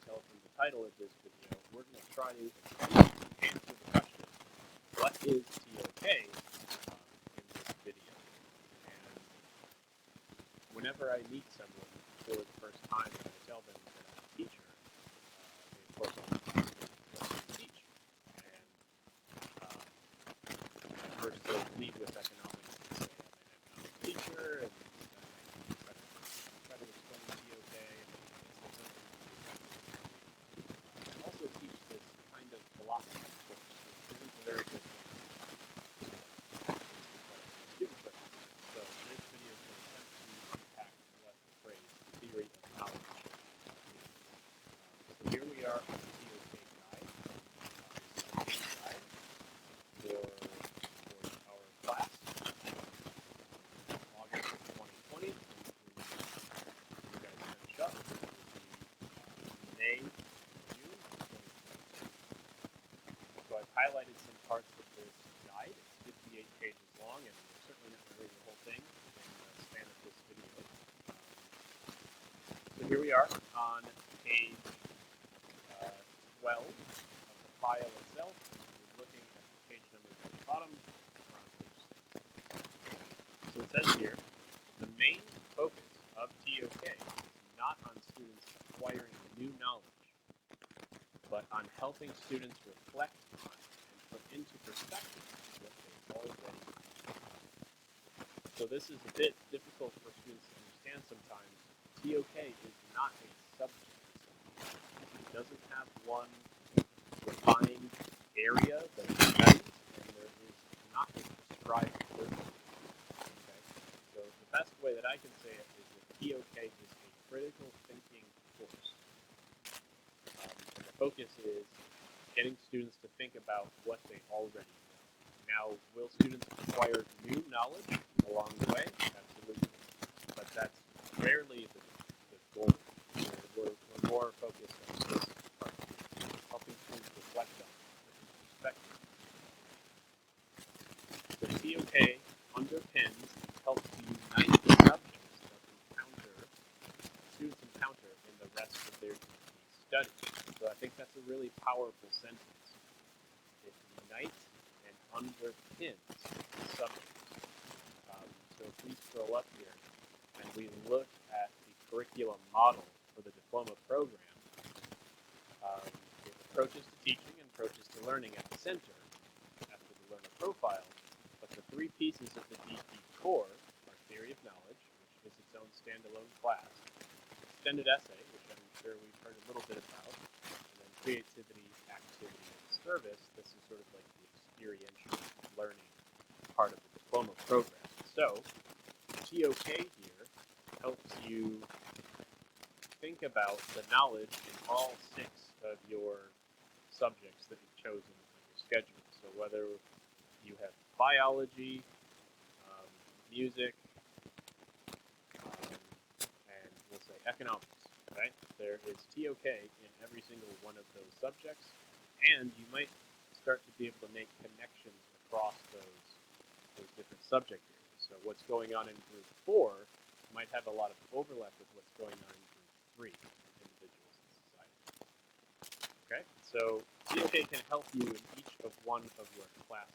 tell from the title of this video, we're going to try to answer the question, what is TOK in this video? And whenever I meet someone for the first time and I tell them that I'm a teacher, they of course ask me what do you teach? And at first they'll lead with economics and say I'm an economics teacher, and try to explain TOK. I also teach this kind of philosophy course, which isn't a very good thing. So this video is going to attempt to unpack what the phrase theory of knowledge means. So here we are on the TOK guide. This is the main guide for our class. August of 2020. You guys finish up. It will be May, June 2022. So I've highlighted some parts of this guide. It's 58 pages long, and we're certainly not going to read the whole thing in the span of this video. So here we are on page 12 of the file itself. We're looking at the page numbers at the bottom. We're on page 6. So it says here, the main focus of TOK is not on students acquiring new knowledge, but on helping students reflect on and put into perspective what they already know. So this is a bit difficult for students to understand sometimes. TOK is not a subject. It doesn't have one defined area that it studies, and there is not a prescribed curriculum. Okay? So the best way that I can say it is that TOK is a critical thinking course. And the focus is getting students to think about what they already know. Now, will students acquire new knowledge along the way? Absolutely. But that's rarely the goal. We're more focused on this part, helping students reflect on perspective. The TOK underpins and helps to unite the subjects that students encounter in the rest of their study. So I think that's a really powerful sentence. It unites and underpins the subjects. So please scroll up here, and we look at the curriculum model for the diploma program. With approaches to teaching and approaches to learning at the center, after the learner profile. But the three pieces of the DP core are theory of knowledge, which is its own standalone class, extended essay, which I'm sure we've heard a little bit about, and then creativity, activity, and service. This is sort of like the experiential learning part of the diploma program. So TOK here helps you think about the knowledge in all 6 of your subjects that you've chosen on your schedule. So whether you have biology, music, and we'll say economics, right? There is TOK in every single one of those subjects, and you might start to be able to make connections across those different subject areas. So what's going on in group 4 might have a lot of overlap with what's going on in group 3, individuals in society. Okay, so TOK can help you in each of one of your classes.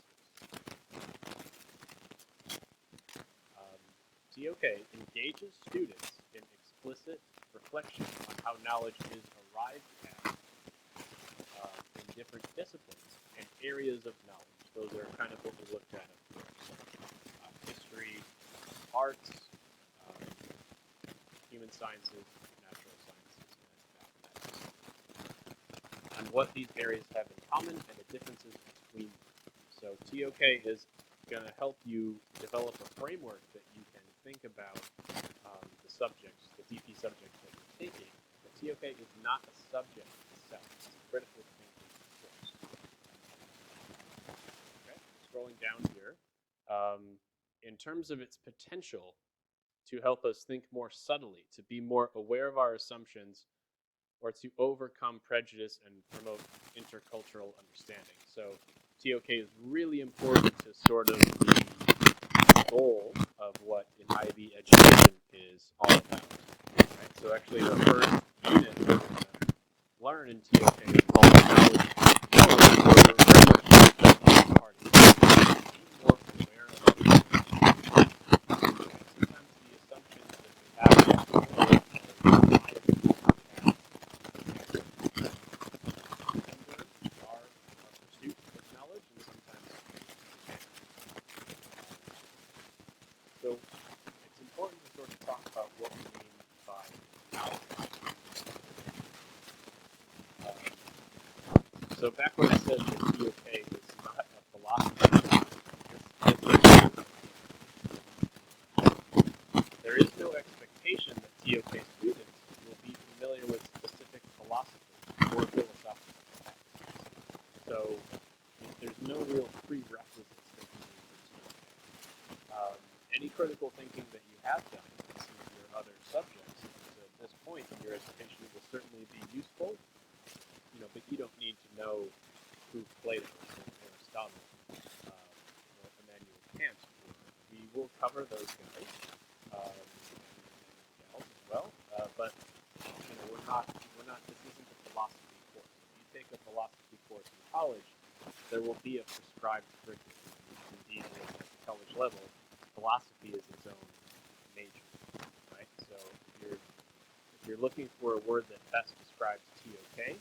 TOK engages students in explicit reflection on how knowledge is arrived at in different disciplines and areas of knowledge. Those are kind of what we looked at up here. So, history, arts, human sciences, natural sciences, and mathematics. And what these areas have in common and the differences between them. So TOK is going to help you develop a framework that you can think about the subjects, the DP subjects that you're taking. The TOK is not a subject itself. It's a critical thinking course. Okay, scrolling down here. In terms of its potential to help us think more subtly, to be more aware of our assumptions, or to overcome prejudice and promote intercultural understanding. So TOK is really important to sort of the goal of what an IB education is all about. Right? So actually the first unit we're going to learn in TOK involves knowledge more for parties, be more aware of sometimes the assumptions that we have about the world are pursuit of knowledge, and sometimes so it's important to sort of talk about what we mean by knowledge. So back when I said that TOK is not a philosophy, there is no expectation that TOK students will be familiar with specific philosophy or philosophical texts. So there's no real prerequisites that you need for TOK. Any critical thinking that you have done in some of your other subjects at this point in your education will certainly be useful, but you don't need to know who Plato or Aristotle or Immanuel Kant were. We will cover those guys and gals as well, but we're not. This isn't a philosophy course. If you take a philosophy course in college, there will be a prescribed curriculum. Indeed, at the college level, philosophy is its own major, right? So if you're looking for a word that best describes TOK,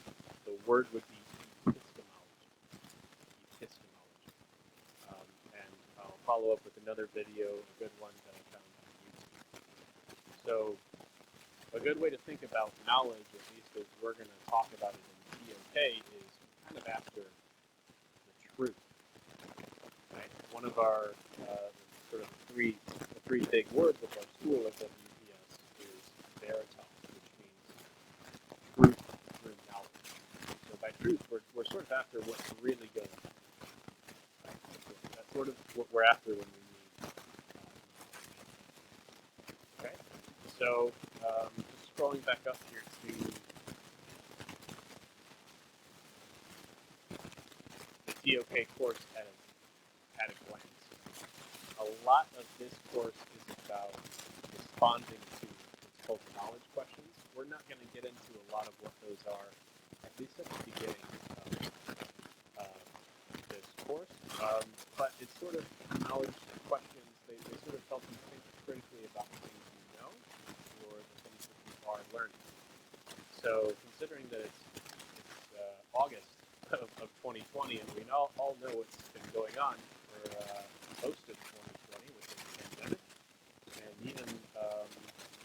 the word would be epistemology. Epistemology. And I'll follow up with another video, a good one that I found on YouTube. So a good way to think about knowledge, at least as we're going to talk about it in TOK, is kind of after the truth. Right? One of our sort of the three big words of our school at WPS is veritas, which means truth through knowledge. So by truth, we're sort of after what's really going on. Right? That's sort of what we're after when we mean. Okay, so just scrolling back up here to the TOK course at a glance. A lot of this course is about responding to what's called knowledge questions. We're not going to get into a lot of what those are, at least at the beginning of this course. But it's sort of knowledge questions. They sort of help you think critically about the things you know or the things that you are learning. So considering that it's August of 2020, and we all know what's been going on for most of 2020 with the pandemic, and even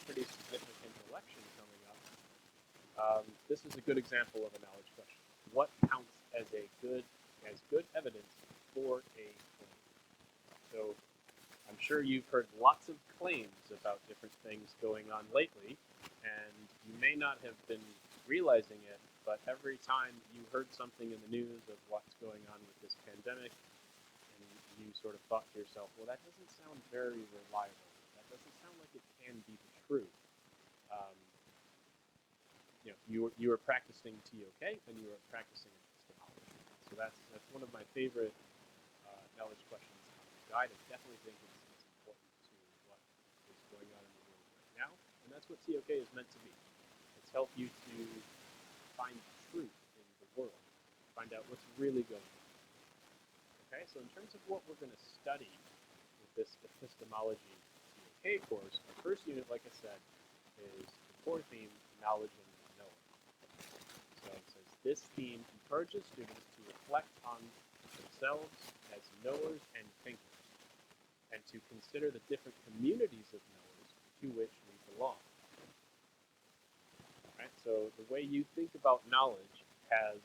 pretty significant election coming up. This is a good example of a knowledge question. What counts as good evidence for a claim? So I'm sure you've heard lots of claims about different things going on lately, and you may not have been realizing it, but every time you heard something in the news of what's going on with this pandemic, and you sort of thought to yourself, well, that doesn't sound very reliable. That doesn't sound like it can be the truth. You were practicing TOK and you were practicing epistemology. So that's one of my favorite knowledge questions on the guide. I definitely think it's important to what is going on in the world right now, and that's what TOK is meant to be. It's help you to find truth in the world, find out what's really going on. Okay, so in terms of what we're going to study with this epistemology TOK course, our first unit, like I said, is the core theme, knowledge and knowing. So it says, this theme encourages students to reflect on themselves as knowers and thinkers, and to consider the different communities of knowers to which we belong. Right? So the way you think about knowledge has,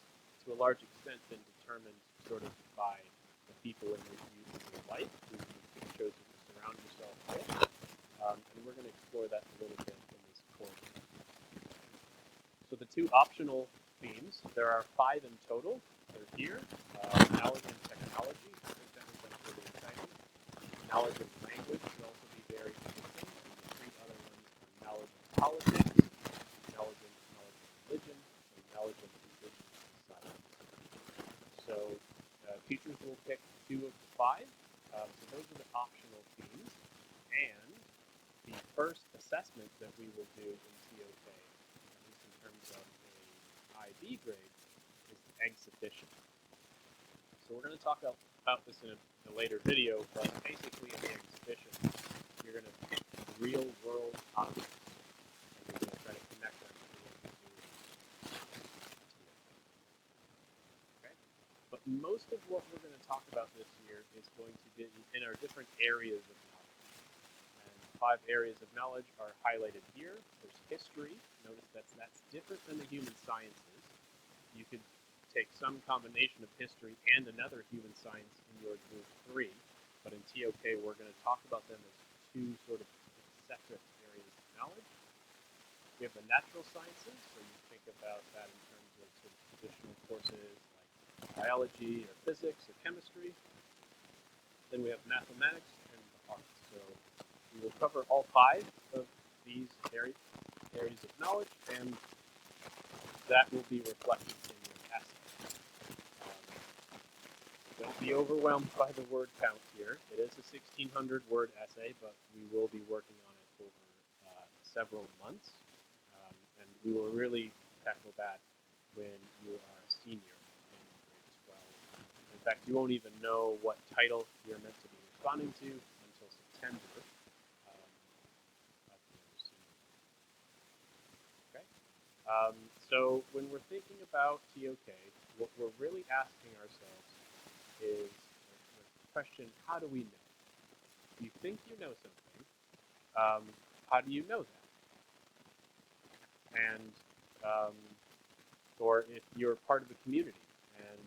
to a large extent, been determined sort of by the people in your life who you've chosen to surround yourself with. And we're going to explore that a little bit in this course. So the two optional themes, there are 5 in total. They're here. Knowledge and technology. I think that is pretty exciting. Knowledge of language should also be very interesting. And the 3 other ones are knowledge of politics, knowledge of religion, and knowledge of indigenous society. So teachers will pick 2 of the 5. So those are the optional themes. And the first assessment that we will do in TOK, at least in terms of a IB grade is egg-sufficient. So we're going to talk about this in a later video, but basically in the egg-sufficient, you're going to pick real-world objects, and you're going to try to connect them to what you do. Okay? But most of what we're going to talk about this year is going to be in our different areas of knowledge. And 5 areas of knowledge are highlighted here. There's history. Notice that's different than the human sciences. You could take some combination of history and another human science in your group 3, but in TOK we're going to talk about them as 2 sort of separate areas of knowledge. We have the natural sciences, so you think about that in terms of sort of traditional courses like biology or physics or chemistry. Then we have mathematics and the arts. So we will cover all 5 of these areas of knowledge, and that will be reflected in your essay. Don't be overwhelmed by the word count here. It is a 1,600 word essay, but we will be working on it over several months, and we will really tackle that when you are a senior in grade 12. In fact, you won't even know what title you're meant to be responding to until September of your senior year. Okay? So when we're thinking about TOK, what we're really asking ourselves is the question, how do we know? You think you know something, how do you know that? And, or if you're part of a community and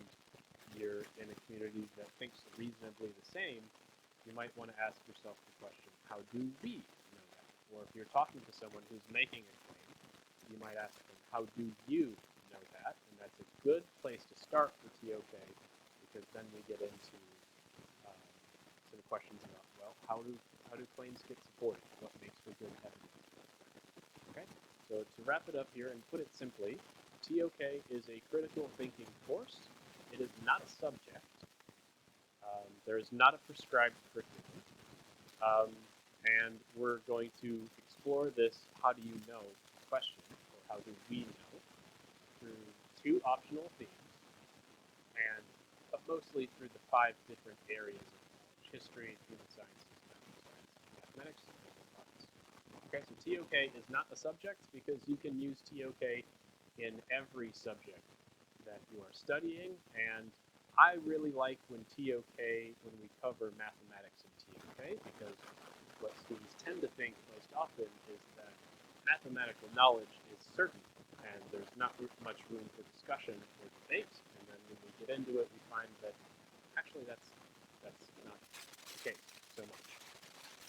you're in a community that thinks reasonably the same, you might want to ask yourself the question, how do we know that? Or if you're talking to someone who's making a claim, you might ask them, how do you know that? And that's a good place to start for TOK, because then we get into some questions about, well, how do claims get supported? What makes for good evidence? Okay, so to wrap it up here and put it simply, TOK is a critical thinking course. It is not a subject. There is not a prescribed curriculum. And we're going to explore this how do you know question, or how do we know, through 2 optional themes, but mostly through the 5 different areas of knowledge: history, human sciences, natural science, mathematics, and arts. Okay, so TOK is not a subject because you can use TOK in every subject that you are studying, and I really like when we cover mathematics in TOK, because what students tend to think most often is that mathematical knowledge is certain, and there's not much room for discussion or debate. And then when we get into it, we find that actually that's not the case so much.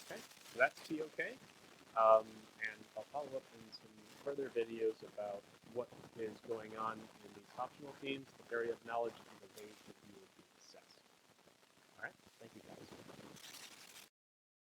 Okay, so that's TOK, and I'll follow up in some further videos about what is going on in these optional themes, the area of knowledge, and the ways that you will be assessed. All right, thank you guys.